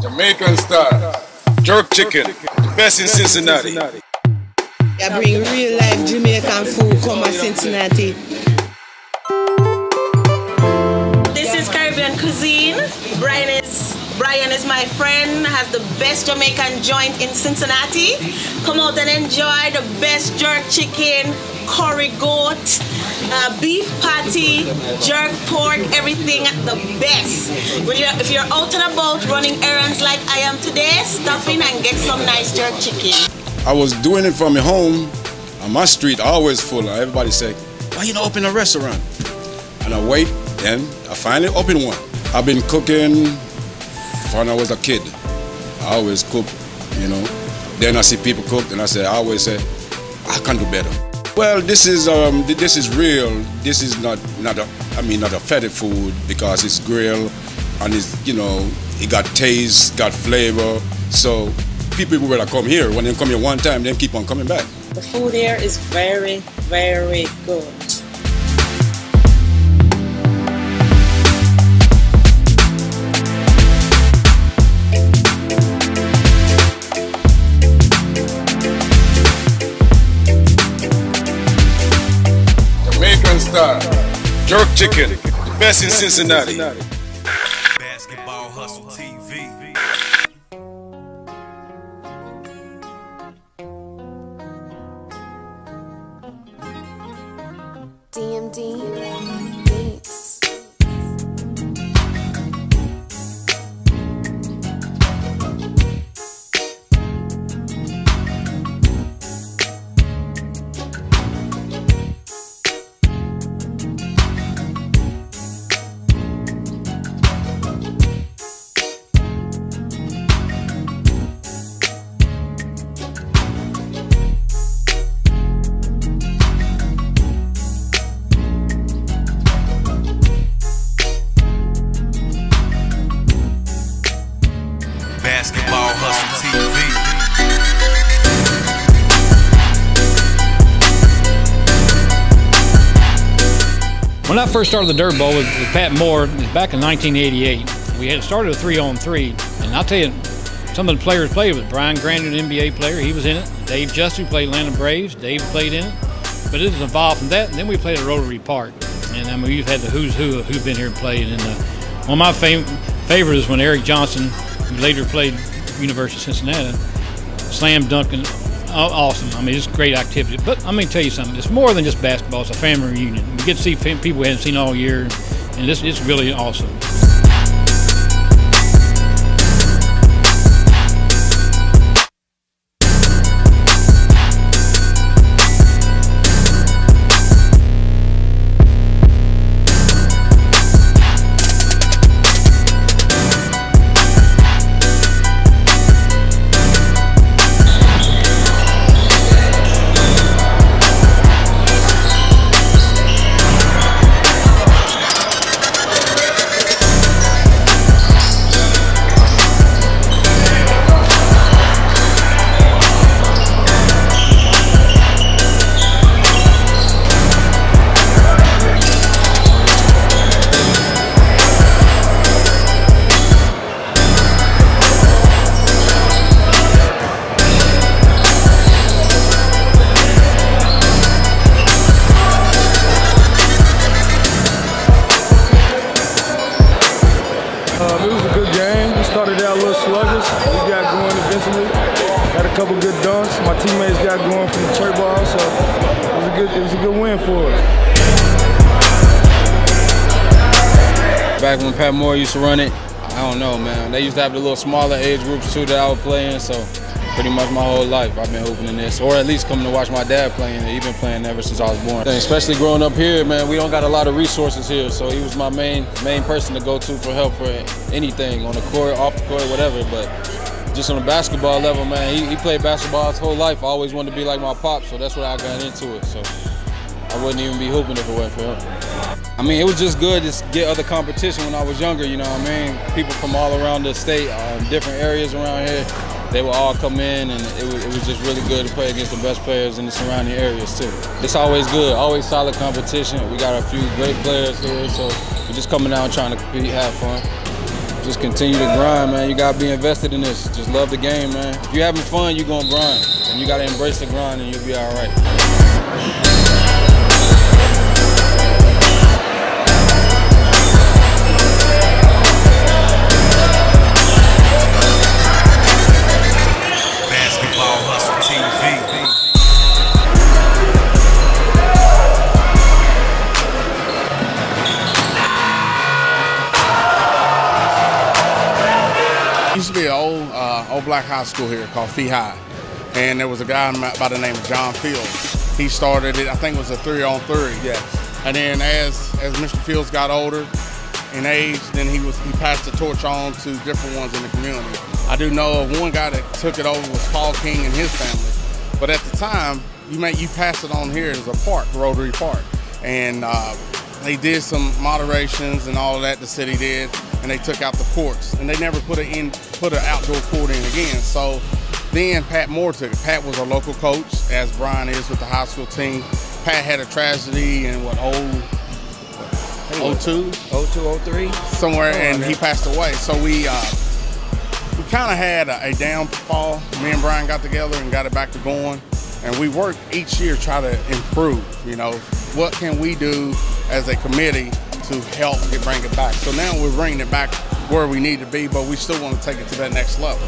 Jamaican style, jerk chicken, the best in Cincinnati. I bring real life Jamaican food come to Cincinnati. This is Caribbean cuisine. Brian is my friend, has the best Jamaican joint in Cincinnati. Come out and enjoy the best jerk chicken, curry goat, beef patty, jerk pork, everything at the best. If you're out and about running errands like I am today, stop in and get some nice jerk chicken. I was doing it from home, on my street always full. Everybody say, why you not open a restaurant? And I wait, then I finally open one. I've been cooking when I was a kid. I always cook, you know. Then I see people cook, and I always say, I can do better. Well, this is real. This is not a fatty food because it's grilled and it's, you know, it got taste, got flavor. So people will come here. When they come here one time, then keep on coming back. The food here is very, very good. Jamaican style, jerk chicken, the best in Cincinnati. Basketball Hustle TV. DMD Beats. Basketball Hustle TV. When I first started the Dirt Bowl with Pat Moore, it was back in 1988. We had started a 3-on-3, and I'll tell you, some of the players played with Brian Grandin, an NBA player. He was in it. Dave Justice played Atlanta Braves. Dave played in it. But it was evolved from that, and then we played at Rotary Park. And I mean, we've had the who's who who've been here and played. And one of my favorites is when Eric Johnson, who later played University of Cincinnati, slam dunking, awesome. I mean, it's great activity. But I'm going to tell you something. It's more than just basketball. It's a family reunion. We get to see people we haven't seen all year, and it's really awesome. It was a good game. We started out a little sluggish. We got going eventually. Had a couple good dunks. My teammates got going from the church ball, so it was a good win for us. Back when Pat Moore used to run it, I don't know, man. They used to have the little smaller age groups too that I would play in, so pretty much my whole life I've been hooping in this, or at least coming to watch my dad playing. He's been playing ever since I was born. Especially growing up here, man, we don't got a lot of resources here, so he was my main person to go to for help for anything, on the court, off the court, whatever. But just on the basketball level, man, he played basketball his whole life. I always wanted to be like my pop, so that's why I got into it. So I wouldn't even be hooping if it wasn't for him. I mean, it was just good to get other competition when I was younger, you know what I mean? People from all around the state, different areas around here, they would all come in, and it was just really good to play against the best players in the surrounding areas too. It's always good, always solid competition. We got a few great players here, so we're just coming out trying to compete, have fun. just continue to grind, man. You gotta be invested in this. Just love the game, man. If you're having fun, you're gonna grind. And you gotta embrace the grind and you'll be all right. Basketball Hustle TV. Used to be an old black high school here called Fee High, and there was a guy by the name of John Fields. He started it, I think it was a 3-on-3. Yes. And then as Mr. Fields got older in age, then he passed the torch on to different ones in the community. I do know of one guy that took it over was Paul King and his family. But at the time, you pass it on here as a park, Rotary Park, and they did some moderations and all of that. The city did. And they took out the courts, and they never put an outdoor court in again. So then Pat Moore took it. Pat was a local coach, as Brian is with the high school team. Pat had a tragedy in 02, 03, somewhere, and he passed away. So we kind of had a downfall. Me and Brian got together and got it back to going, and we worked each year try to improve. You know, what can we do as a committee to help bring it back? So now we're bringing it back where we need to be, but we still want to take it to that next level.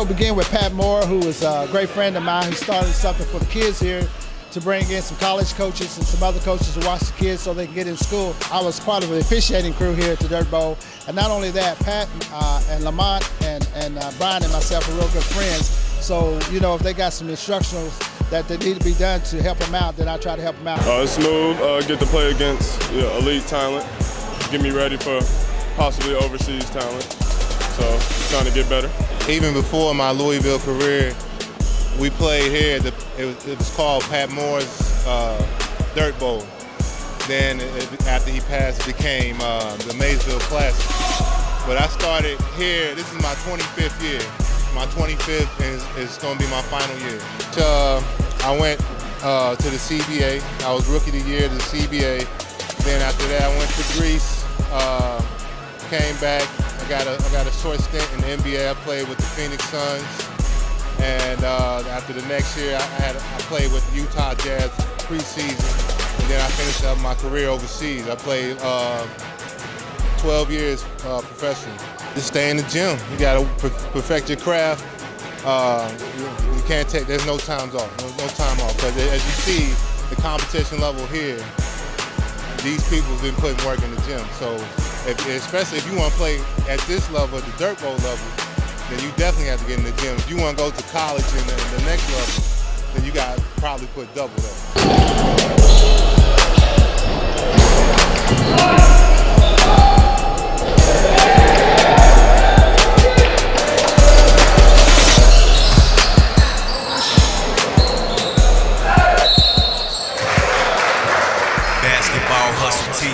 Began with Pat Moore, who was a great friend of mine, who started something for the kids here to bring in some college coaches and some other coaches to watch the kids so they can get in school. I was part of the officiating crew here at the Dirt Bowl, and not only that, Pat and Lamont and Brian and myself are real good friends. So, you know, if they got some instructionals that need to be done to help them out, then I try to help them out. It's smooth, get to play against elite talent, get me ready for possibly overseas talent. So, trying to get better. Even before my Louisville career, we played here. It was called Pat Moore's Dirt Bowl. Then after he passed, it became the Maysville Classic. But I started here. This is my 25th year. My 25th is going to be my final year. I went to the CBA. I was Rookie of the Year to the CBA. Then after that, I went to Greece. Came back. I got a short stint in the NBA. I played with the Phoenix Suns, and after the next year, I played with Utah Jazz preseason, and then I finished up my career overseas. I played 12 years professionally. Just stay in the gym. You got to perfect your craft. You can't take. There's no times off. No time off. Because as you see, the competition level here, these people have been putting work in the gym. So. Especially if you want to play at this level, at the Dirt Bowl level, then you definitely have to get in the gym. If you want to go to college and the next level, then you got to probably put double that. Basketball Hustle TV.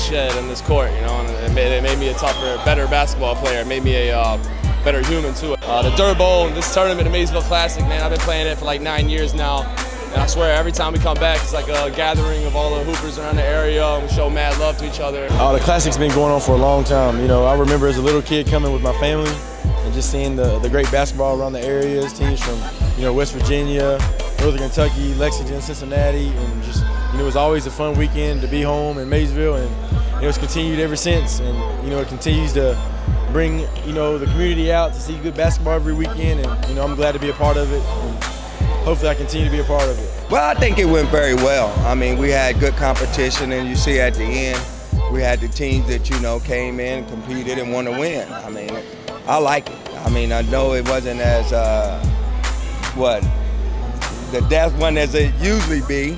shed in this court, you know, and it made me a tougher, better basketball player. It made me a better human too. The Dirt Bowl, this tournament, the Maysville Classic, man, I've been playing it for like 9 years now. And I swear, every time we come back, it's like a gathering of all the hoopers around the area, and we show mad love to each other. The Classic's been going on for a long time. You know, I remember as a little kid coming with my family and just seeing the great basketball around the areas, teams from, you know, West Virginia, Northern Kentucky, Lexington, Cincinnati, and just, you know, it was always a fun weekend to be home in Maysville, and it was continued ever since. And, you know, it continues to bring, you know, the community out to see good basketball every weekend, and, you know, I'm glad to be a part of it, and hopefully I continue to be a part of it. Well, I think it went very well. I mean, we had good competition, and you see at the end, we had the teams that, you know, came in, competed, and won to win. I mean, I like it. I mean, I know it wasn't as, the death one as it usually be,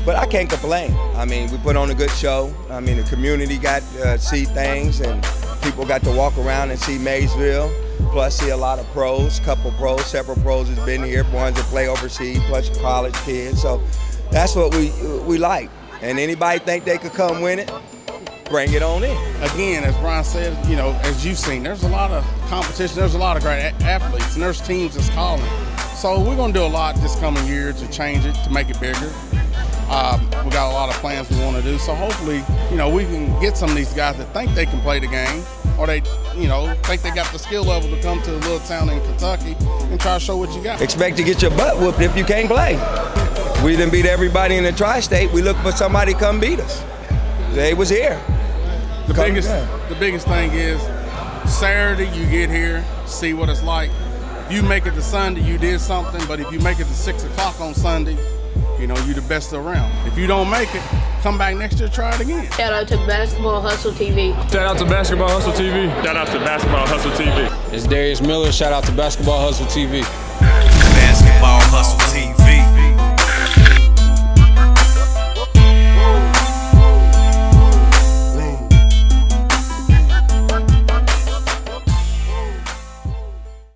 but I can't complain. I mean, we put on a good show. I mean, the community got to see things, and people got to walk around and see Maysville, plus see a lot of pros, several pros has been here, ones that play overseas, plus college kids. So that's what we like. And anybody think they could come win it, bring it on in. Again, as Brian said, you know, as you've seen, there's a lot of competition, there's a lot of great athletes, and there's teams that's calling. So we're going to do a lot this coming year to change it, to make it bigger. We got a lot of plans we want to do, so hopefully, you know, we can get some of these guys that think they can play the game, or they, you know, think they got the skill level to come to a little town in Kentucky and try to show what you got. Expect to get your butt whooped if you can't play. We done beat everybody in the tri-state. We look for somebody to come beat us. They was here. The biggest thing is Saturday you get here, see what it's like. If you make it to Sunday, you did something, but if you make it to 6 o'clock on Sunday, you know, you're the best around. If you don't make it, come back next year, try it again. Shout out to Basketball Hustle TV. Shout out to Basketball Hustle TV. Shout out to Basketball Hustle TV. It's Darius Miller. Shout out to Basketball Hustle TV. Basketball Hustle TV.